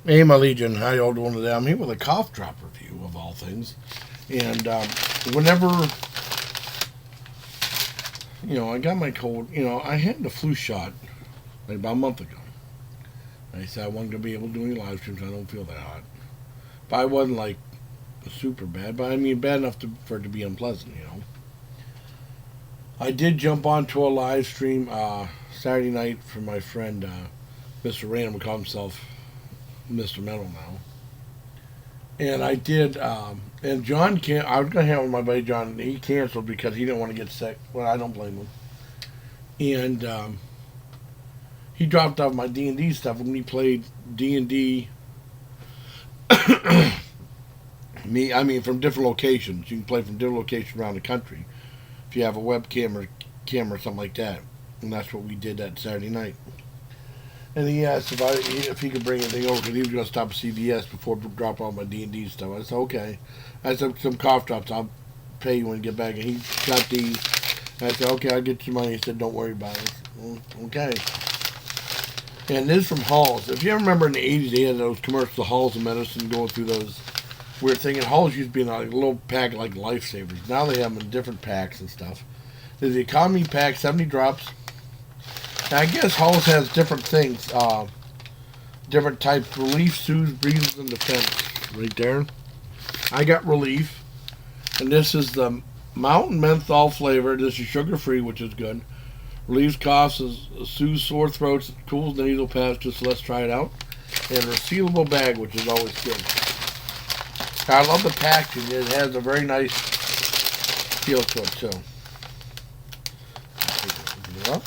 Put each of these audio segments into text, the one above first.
Hey, my Legion, how y'all doing today? I'm here with a cough drop review of all things. And whenever, I got my cold, I had the flu shot like about a month ago. I said I wasn't going to be able to do any live streams. I don't feel that hot. But I wasn't like super bad, but I mean bad enough for it to be unpleasant. I did jump onto a live stream Saturday night for my friend Mr. Random, who called himself Mr. Metal now. And I did, and John can't. I was gonna hang out with my buddy John. He canceled because he didn't want to get sick. Well, I don't blame him. And he dropped off my D&D stuff when we played D&D. I mean, from different locations. You can play from different locations around the country if you have a webcam or camera or something like that. And that's what we did that Saturday night. And he asked if he could bring anything over because he was going to stop at CVS before drop off my D&D stuff. I said, okay. I said, some cough drops. I'll pay you when you get back. And he got these. I said, okay, I'll get you money. He said, don't worry about it. I said, okay. And this is from Halls. If you remember in the 80s, they had those commercials, Halls of Medicine, going through those weird things. And Halls used to be in like a little pack like Lifesavers. Now they have them in different packs and stuff. There's the economy pack, 70 drops. Now, I guess Halls has different things, different types. Relief, soothes, breathes, and defense. Right there. I got relief. And this is the mountain menthol flavor. This is sugar-free, which is good. Relieves coughs, soothes sore throats, cools the nasal passages. So let's try it out. And a resealable bag, which is always good. I love the packaging. It has a very nice feel to it, too. Open it up.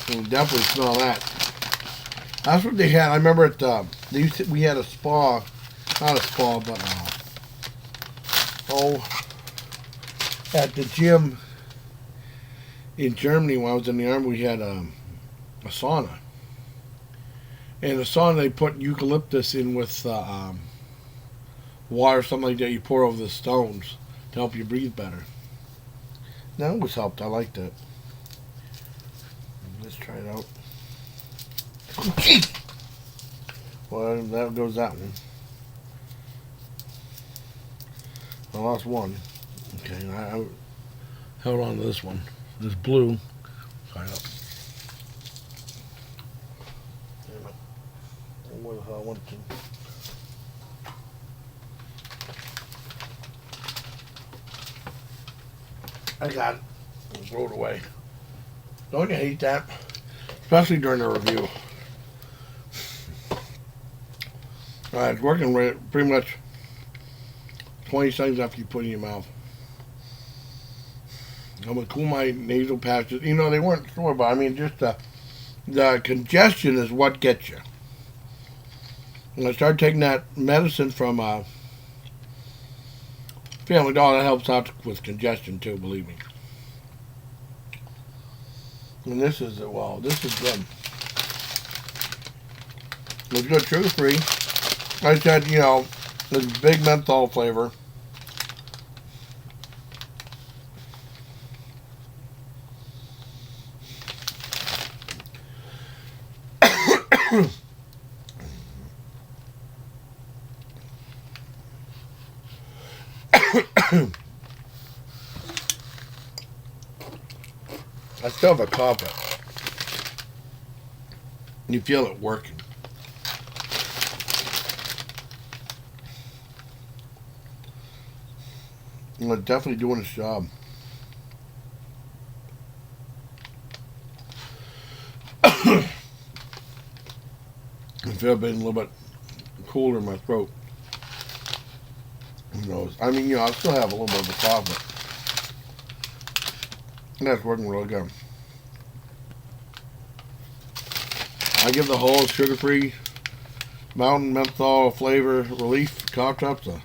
You can definitely smell that. That's what they had. I remember we had a spa, not a spa, but at the gym in Germany when I was in the army, we had a sauna. And the sauna, they put eucalyptus in with water, something like that. You pour over the stones to help you breathe better. That always helped. I liked it. Let's try it out. Well, that goes that one. I lost one. Okay, I held on to this one. This blue. Try it out. Where the hell I want to. I got it. I'll throw it away. Don't you hate that? Especially during a review. It's working pretty much 20 seconds after you put it in your mouth. I'm going to cool my nasal passages. They weren't sore, but I mean, just the congestion is what gets you. When I started taking that medicine from Family Dollar, that helps out with congestion too, believe me. And this is good. It's good, sugar free. I said, this big menthol flavor. I still have a cough. You feel it working. It's definitely doing its job. I feel it being a little bit cooler in my throat. Who knows? I mean, I still have a little bit of a cough, but that's working really good. I give the whole sugar-free mountain menthol flavor relief cough drops a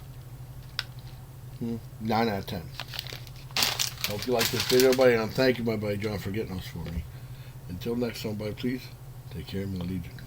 9 out of 10. Hope you like this video, buddy, and thank you, my buddy John, for getting those for me. Until next time, buddy, please take care of my Legion.